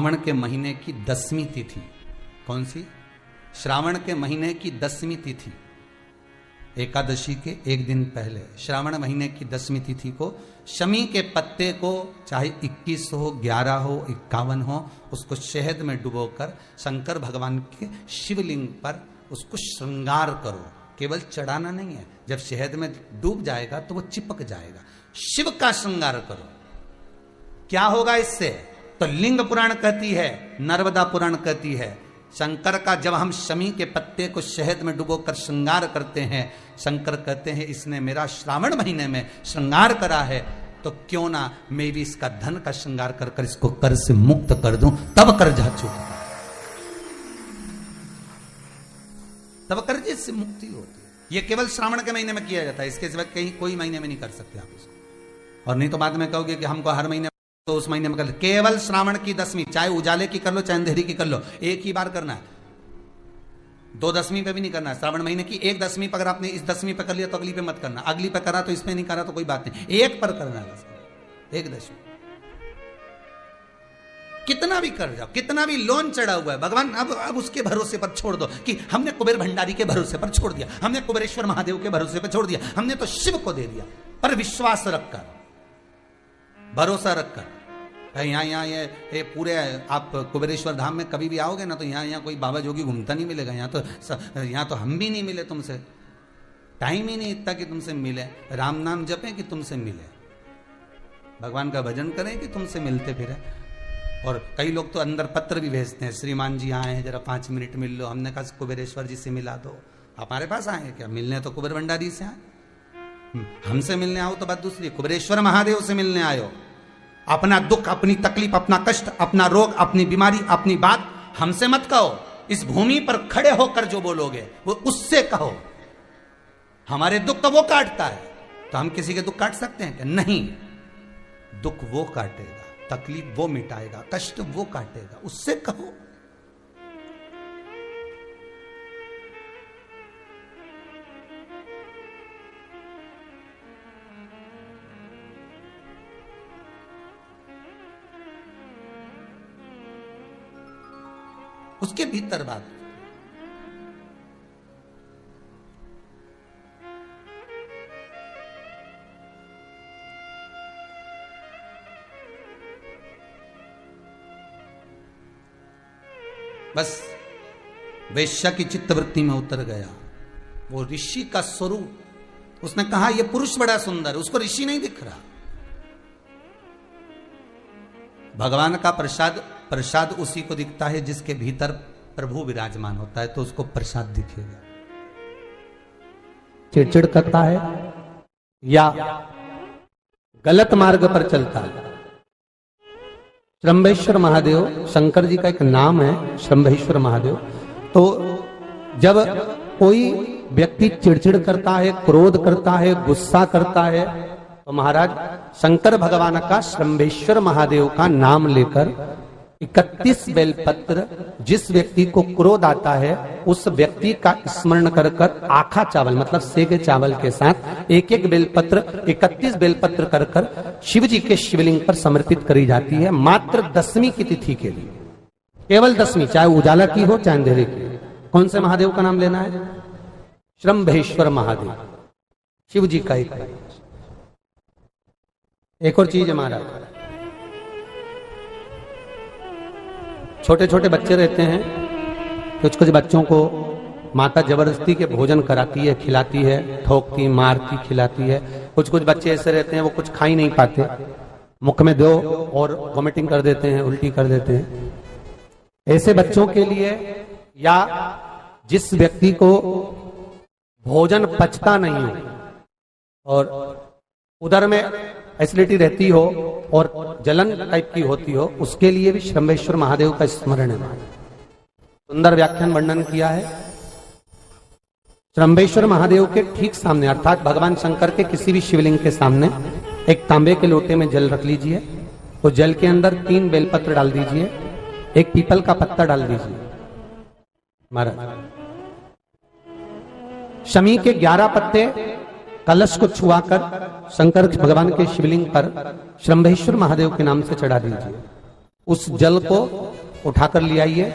श्रावण के महीने की 10वीं तिथि। कौन सी? श्रावण के महीने की 10वीं तिथि, एकादशी के एक दिन पहले श्रावण महीने की 10वीं तिथि को शमी के पत्ते को, चाहे 21 हो, 11 हो, 51 हो, उसको शहद में डुबोकर शंकर भगवान के शिवलिंग पर उसको श्रृंगार करो। केवल चढ़ाना नहीं है, जब शहद में डूब जाएगा तो वो चिपक जाएगा। शिव का श्रृंगार करो। क्या होगा इससे? तो लिंग पुराण कहती है, नर्मदा पुराण कहती है, शंकर का जब हम शमी के पत्ते को शहद में डुबोकर श्रृंगार करते हैं, शंकर कहते हैं इसने मेरा श्रावण महीने में श्रृंगार करा है, तो क्यों ना मैं भी इसका धन का श्रृंगार कर कर इसको कर्ज से मुक्त कर दूं, तब कर्जा चूकता, तब कर्जे से मुक्ति होती है। यह केवल श्रावण के महीने में किया जाता है, इसके सिवा कहीं कोई महीने में नहीं कर सकते आप इसको। और नहीं तो बाद में कहोगे कि हमको हर महीने, तो उस महीने में कर, केवल श्रावण की 10वीं, चाहे उजाले की कर लो चाहे अंधेरी की कर लो, एक ही बार करना है। 2 10वीं पे भी नहीं करना है। श्रावण महीने की 1 10वीं पर अगर आपने इस 10वीं पे कर लिया तो अगली पे मत करना, अगली पे करा तो इसमें नहीं करा तो कोई बात नहीं, एक पर करना है बस, 1 10वीं। कितना भी कर जाओ, कितना भी लोन चढ़ा हुआ है, भगवान अब उसके भरोसे पर छोड़ दो कि हमने कुबेर भंडारी के भरोसे पर छोड़ दिया, हमने कुबेरेश्वर महादेव के भरोसे पर छोड़ दिया, हमने तो शिव को दे दिया। पर विश्वास रखकर, भरोसा रखकर, यहाँ ये पूरे आप कुबेरेश्वर धाम में कभी भी आओगे ना तो यहाँ कोई बाबा जोगी घूमता नहीं मिलेगा। यहाँ तो हम भी नहीं मिले तुमसे, टाइम ही नहीं इतना कि तुमसे मिले। राम नाम जपें कि तुमसे मिले, भगवान का भजन करें कि तुमसे मिलते फिरे। और कई लोग तो अंदर पत्र भी भेजते हैं, श्रीमान जी आए हैं जरा 5 मिनट मिल लो। हमने कहा कुबेरेश्वर जी से मिला दो। हमारे पास आए क्या मिलने? तो कुबेर भंडारी से आए, हमसे मिलने आओ तो बात दूसरी। कुबेरेश्वर महादेव से मिलने आयो, अपना दुख, अपनी तकलीफ, अपना कष्ट, अपना रोग, अपनी बीमारी, अपनी बात हमसे मत कहो। इस भूमि पर खड़े होकर जो बोलोगे वो उससे कहो। हमारे दुख तो वो काटता है, तो हम किसी के दुख काट सकते हैं क्या? नहीं, दुख वो काटेगा, तकलीफ वो मिटाएगा, कष्ट वो काटेगा, उससे कहो। उसके भीतर बात। बस वेश्या की चित्तवृत्ति में उतर गया वो ऋषि का स्वरूप। उसने कहा यह पुरुष बड़ा सुंदर, उसको ऋषि नहीं दिख रहा। भगवान का प्रसाद उसी को दिखता है जिसके भीतर प्रभु विराजमान होता है, तो उसको प्रसाद दिखेगा। चिड़चिड़ करता है या गलत मार्ग पर चलता है। शंभेश्वर महादेव शंकर जी का एक नाम है, शंभेश्वर महादेव। तो जब कोई व्यक्ति चिड़चिड़ करता है, क्रोध करता है, गुस्सा करता है, तो महाराज शंकर भगवान का शंभेश्वर महादेव का नाम लेकर 31 बेलपत्र, जिस व्यक्ति को क्रोध आता है उस व्यक्ति का स्मरण कर कर आखा चावल मतलब सेगे चावल के साथ एक एक बेलपत्र 31 बेलपत्र कर कर शिव जी के शिवलिंग पर समर्पित करी जाती है, मात्र 10वीं की तिथि के लिए। केवल 10वीं, चाहे उजाला की हो चाहे अंधेरे की। कौन से महादेव का नाम लेना है? शंभेश्वर महादेव, शिव जी का एक और चीज है महाराज, छोटे छोटे बच्चे रहते हैं, कुछ कुछ बच्चों को माता जबरदस्ती के भोजन कराती है, खिलाती है, ठोकती, मारती, खिलाती है। कुछ कुछ बच्चे ऐसे रहते हैं वो कुछ खा ही नहीं पाते, मुख में दो और वॉमिटिंग कर देते हैं, उल्टी कर देते हैं। ऐसे बच्चों के लिए या जिस व्यक्ति को भोजन पचता नहीं हो और उधर में एसिडिटी रहती हो और जलन टाइप की होती हो, उसके लिए भी शंभेश्वर महादेव का स्मरण है। सुंदर व्याख्यान वर्णन किया है। शंभेश्वर महादेव के ठीक सामने अर्थात भगवान शंकर के किसी भी शिवलिंग के सामने एक तांबे के लोटे में जल रख लीजिए, तो जल के अंदर 3 बेलपत्र डाल दीजिए, एक पीपल का पत्ता डाल दीजिए। महाराज शमी के 11 पत्ते कलश को छुआकर शंकर भगवान के शिवलिंग पर शंभेश्वर महादेव के नाम से चढ़ा दीजिए। उस जल को उठाकर ले आइए,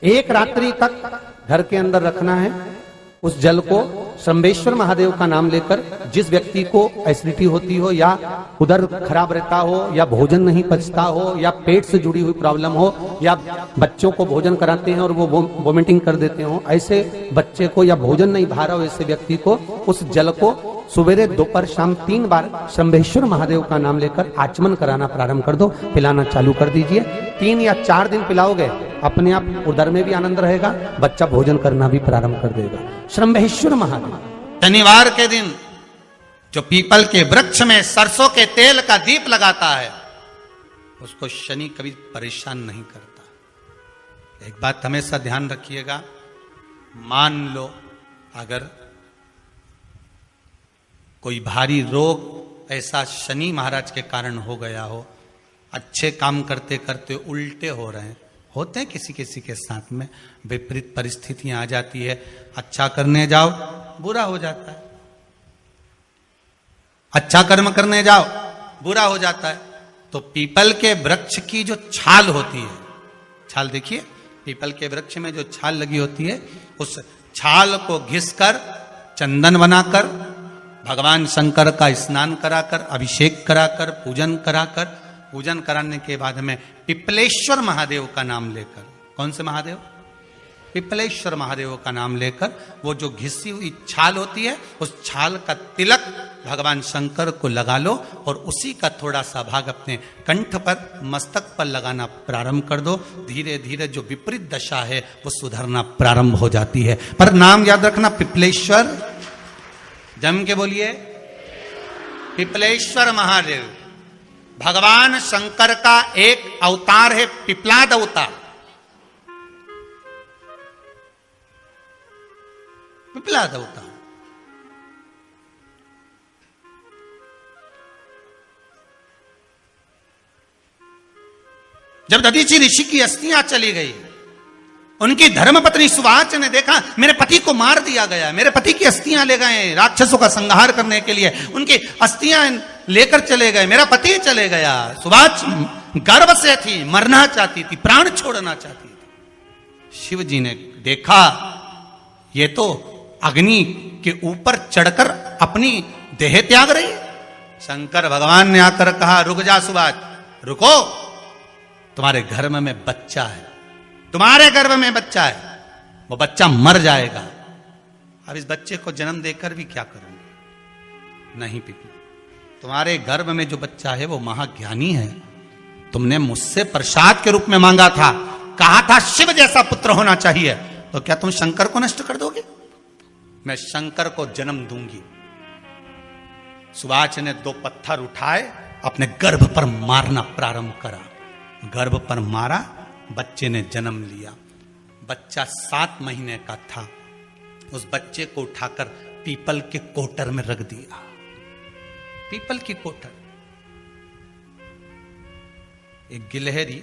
1 रात्रि तक घर के अंदर रखना है। उस जल को शंभेश्वर महादेव का नाम लेकर, जिस व्यक्ति को एसिडिटी होती हो या उदर खराब रहता हो या भोजन नहीं पचता हो या पेट से जुड़ी हुई प्रॉब्लम हो या बच्चों को भोजन कराते हैं और वो वोमिटिंग कर देते हो, ऐसे बच्चे को या भोजन नहीं भा रहा हो ऐसे व्यक्ति को उस जल को सवेरे दोपहर शाम 3 बार शंभेश्वर महादेव का नाम लेकर आचमन कराना प्रारंभ कर दो, पिलाना चालू कर दीजिए। 3 या 4 दिन पिलाओगे, अपने आप उदर में भी आनंद रहेगा, बच्चा भोजन करना भी प्रारंभ कर देगा। शंभेश्वर महादेव। शनिवार के दिन जो पीपल के वृक्ष में सरसों के तेल का दीप लगाता है, उसको शनि कभी परेशान नहीं करता। एक बात हमेशा ध्यान रखिएगा, मान लो अगर कोई भारी रोग ऐसा शनि महाराज के कारण हो गया हो, अच्छे काम करते करते उल्टे हो रहे हैं, होते हैं किसी किसी के साथ में, विपरीत परिस्थितियां आ जाती है, अच्छा करने जाओ बुरा हो जाता है, अच्छा कर्म करने जाओ बुरा हो जाता है। तो पीपल के वृक्ष की जो छाल होती है, छाल देखिए, पीपल के वृक्ष में जो छाल लगी होती है, उस छाल को घिसकर चंदन बनाकर भगवान शंकर का स्नान कराकर, अभिषेक कराकर, पूजन कराने के बाद में पिपलेश्वर महादेव का नाम लेकर, कौन से महादेव? पिपलेश्वर महादेव का नाम लेकर वो जो घिसी हुई छाल होती है, उस छाल का तिलक भगवान शंकर को लगा लो और उसी का थोड़ा सा भाग अपने कंठ पर, मस्तक पर लगाना प्रारंभ कर दो। धीरे धीरे जो विपरीत दशा है वो सुधरना प्रारंभ हो जाती है। पर नाम याद रखना, पिपलेश्वर, जम के बोलिए, पिपलेश्वर महादेव भगवान शंकर का एक अवतार है, पिपलाद अवतार। पिपलाद अवतार जब दधीचि ऋषि की अस्थियां चली गई, उनकी धर्मपत्नी सुवाच ने देखा मेरे पति को मार दिया गया, मेरे पति की अस्थियां ले गए राक्षसों का संहार करने के लिए, उनकी अस्थियां लेकर चले गए, मेरा पति चले गया। सुवाच गर्व से थी, मरना चाहती थी, प्राण छोड़ना चाहती थी। शिव जी ने देखा ये तो अग्नि के ऊपर चढ़कर अपनी देह त्याग रही है। शंकर भगवान ने आकर कहा, रुक जा सुवाच, रुको, तुम्हारे गर्भ में बच्चा है, तुम्हारे गर्भ में बच्चा है, वो बच्चा मर जाएगा। अब इस बच्चे को जन्म देकर भी क्या करूंगी? नहीं पिपला, तुम्हारे गर्भ में जो बच्चा है वो महाज्ञानी है, तुमने मुझसे प्रसाद के रूप में मांगा था, कहा था शिव जैसा पुत्र होना चाहिए, तो क्या तुम शंकर को नष्ट कर दोगे? मैं शंकर को जन्म दूंगी। सुवाच ने 2 पत्थर उठाए, अपने गर्भ पर मारना प्रारंभ करा, गर्भ पर मारा, बच्चे ने जन्म लिया। बच्चा 7 महीने का था। उस बच्चे को उठाकर पीपल के कोटर में रख दिया। पीपल की कोटर। एक गिलहरी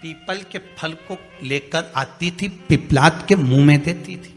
पीपल के फल को लेकर आती थी, पिपलाद के मुंह में देती थी।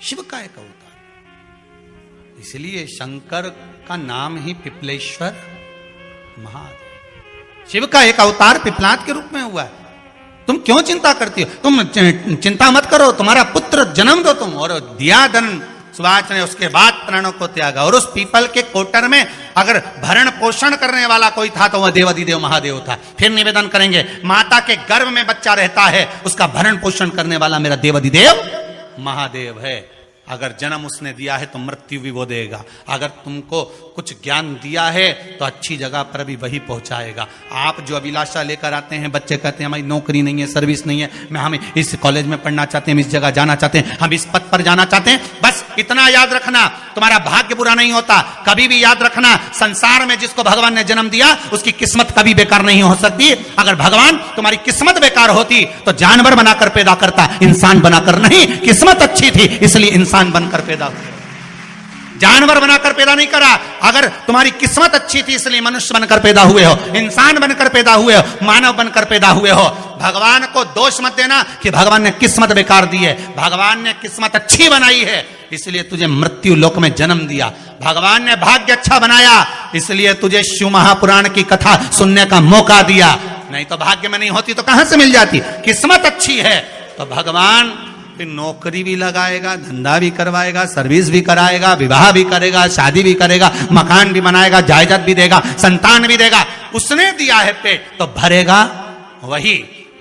शिव का एक अवतार, इसलिए शंकर का नाम ही पिपलेश्वर महादेव। शिव का एक अवतार पिपलाद के रूप में हुआ है। तुम क्यों चिंता करती हो? तुम चिंता मत करो, तुम्हारा पुत्र जन्म दो तुम। और दिया धन सुवाच ने, उसके बाद प्राणों को त्यागा। और उस पीपल के कोटर में अगर भरण पोषण करने वाला कोई था तो वह देवाधिदेव महादेव था। फिर निवेदन करेंगे, माता के गर्भ में बच्चा रहता है, उसका भरण पोषण करने वाला मेरा देवाधिदेव महादेव है। अगर जन्म उसने दिया है तो मृत्यु भी वो देगा। अगर तुमको कुछ ज्ञान दिया है तो अच्छी जगह पर भी वही पहुंचाएगा। आप जो अभिलाषा लेकर आते हैं, बच्चे कहते हैं हमारी नौकरी नहीं है, सर्विस नहीं है, हम इस कॉलेज में पढ़ना चाहते हैं, हम इस जगह जाना चाहते हैं, हम इस पद पर जाना चाहते हैं, बस इतना याद रखना, तुम्हारा भाग्य बुरा नहीं होता। कभी भी याद रखना, संसार में जिसको भगवान ने जन्म दिया उसकी किस्मत कभी बेकार नहीं हो सकती। अगर भगवान तुम्हारी किस्मत बेकार होती तो जानवर बनाकर पैदा करता, इंसान बनाकर नहीं। किस्मत अच्छी थी इसलिए इंसान बनकर पैदा हुआ, जानवर बनाकर पैदा नहीं करा। अगर तुम्हारी किस्मत अच्छी थी इसलिए मनुष्य बनकर पैदा हुए हो, इंसान बनकर पैदा हुए हो, मानव बनकर पैदा हुए हो। भगवान को दोष मत देना कि भगवान ने किस्मत बेकार दी है। भगवान ने किस्मत अच्छी बनाई है, इसलिए तुझे मृत्यु लोक में जन्म दिया। भगवान ने भाग्य अच्छा बनाया, इसलिए तुझे शिव महापुराण की कथा सुनने का मौका दिया। नहीं तो भाग्य में नहीं होती तो कहां से मिल जाती। किस्मत अच्छी है तो भगवान फिर नौकरी भी लगाएगा, धंधा भी करवाएगा, सर्विस भी कराएगा, विवाह भी करेगा, शादी भी करेगा, मकान भी बनाएगा, जायदाद भी देगा, संतान भी देगा। उसने दिया है पेट तो भरेगा वही।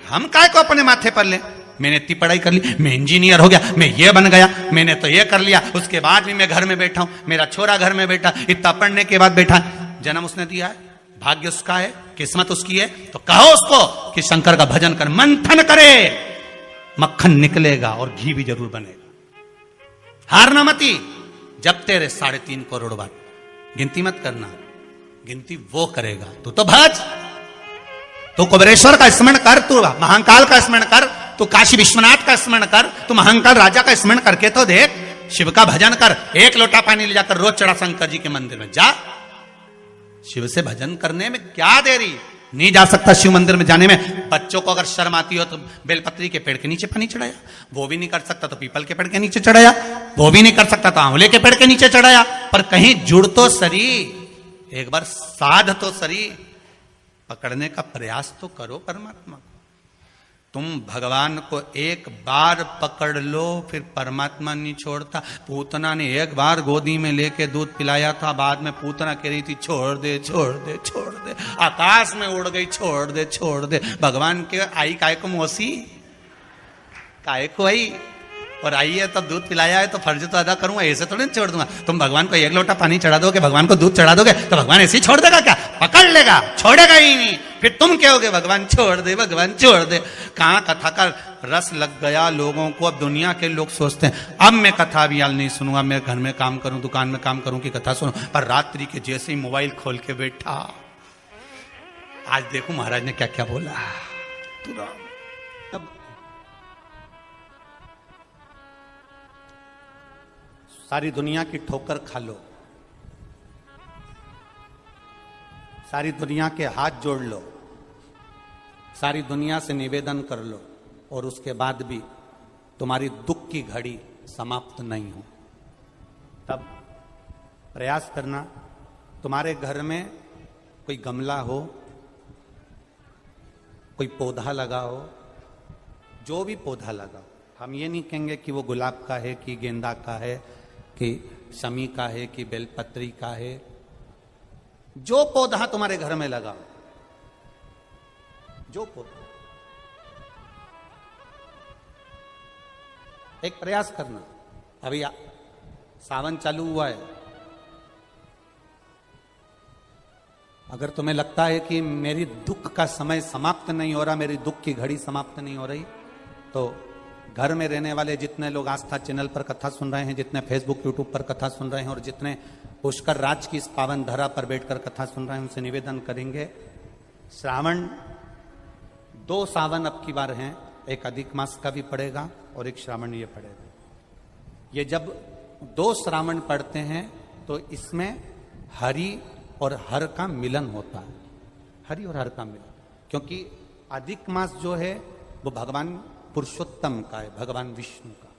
हम काय को अपने माथे पर ले। मैंने इतनी पढ़ाई कर ली, मैं इंजीनियर हो गया, मैं ये बन गया, मैंने तो ये कर लिया, उसके बाद भी मैं घर में बैठा हूं, मेरा छोरा घर में बैठा, इतना पढ़ने के बाद बैठा। जन्म उसने दिया है, भाग्य उसका है, किस्मत उसकी है। तो कहो उसको कि शंकर का भजन कर, मंथन करे, मक्खन निकलेगा और घी भी जरूर बनेगा। हारना मती। जब तेरे 3.5 करोड़ बार गिनती मत करना, गिनती वो करेगा। तू तो भज, तू कुबेरेश्वर का स्मरण कर, तू महाकाल का स्मरण कर, तू काशी विश्वनाथ का स्मरण कर, तू महाकाल राजा का स्मरण करके तो देख। शिव का भजन कर, 1 लोटा पानी ले जाकर रोज चढ़ा शंकर जी के मंदिर में जा। शिव से भजन करने में क्या देरी। नहीं जा सकता शिव मंदिर में जाने में। बच्चों को अगर शर्म आती हो तो बेलपत्री के पेड़ के नीचे पानी चढ़ाया, वो भी नहीं कर सकता तो पीपल के पेड़ के नीचे चढ़ाया, वो भी नहीं कर सकता तो आंवले के पेड़ के नीचे चढ़ाया। पर कहीं जुड़ तो सरी, एक बार साध तो सरी, पकड़ने का प्रयास तो करो परमात्मा को। तुम भगवान को एक बार पकड़ लो, फिर परमात्मा नहीं छोड़ता। पूतना ने एक बार गोदी में लेके दूध पिलाया था, बाद में पूतना कह रही थी छोड़ दे छोड़ दे छोड़ दे, आकाश में उड़ गई, छोड़ दे छोड़ दे। भगवान के आई काय को मौसी, काय को आई, और आई है तो दूध पिलाया है तो फर्ज तो अदा करूंगा, ऐसे थोड़ी छोड़ दूंगा। तुम भगवान को 1 लोटा पानी चढ़ा दोगे, भगवान को दूध चढ़ा दोगे तो भगवान ऐसे ही छोड़ देगा क्या? पकड़ लेगा, छोड़ेगा ही नहीं। फिर तुम कहोगे भगवान छोड़ दे, भगवान छोड़ दे। कहां कथा का रस लग गया लोगों को। अब दुनिया के लोग सोचते हैं अब मैं कथा भी याल नहीं सुनूंगा, मैं घर में काम करूं, दुकान में काम करूं कि कथा सुनूं। पर रात्रि के जैसे ही मोबाइल खोल के बैठा, आज देखो महाराज ने क्या क्या बोला। अब सारी दुनिया की ठोकर खा लो, सारी दुनिया के हाथ जोड़ लो, सारी दुनिया से निवेदन कर लो, और उसके बाद भी तुम्हारी दुख की घड़ी समाप्त नहीं हो, तब प्रयास करना। तुम्हारे घर में कोई गमला हो, कोई पौधा लगा हो, जो भी पौधा लगा, हम ये नहीं कहेंगे कि वो गुलाब का है कि गेंदा का है कि शमी का है कि बेलपत्री का है। जो पौधा तुम्हारे घर में लगा, जो पौधा, एक प्रयास करना। अभी सावन चालू हुआ है, अगर तुम्हें लगता है कि मेरी दुख का समय समाप्त नहीं हो रहा, मेरी दुख की घड़ी समाप्त नहीं हो रही, तो घर में रहने वाले जितने लोग आस्था चैनल पर कथा सुन रहे हैं, जितने फेसबुक यूट्यूब पर कथा सुन रहे हैं, और जितने पुष्कर राज की इस पावन धरा पर बैठकर कथा सुन रहे हैं, उनसे निवेदन करेंगे, श्रावण 2 सावन अब की बार हैं, एक अधिक मास का भी पड़ेगा और एक श्रावण ये पड़ेगा। ये जब 2 श्रावण पड़ते हैं तो इसमें हरि और हर का मिलन होता है, हरि और हर का मिलन। क्योंकि अधिक मास जो है वो भगवान पुरुषोत्तम का है, भगवान विष्णु का,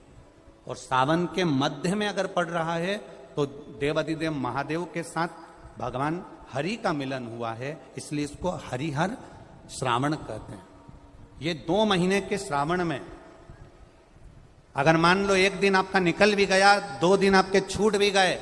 और सावन के मध्य में अगर पड़ रहा है तो देवाधिदेव महादेव के साथ भगवान हरि का मिलन हुआ है, इसलिए इसको हरिहर श्रावण कहते हैं। ये 2 महीने के श्रावण में अगर मान लो एक दिन आपका निकल भी गया, 2 दिन आपके छूट भी गए,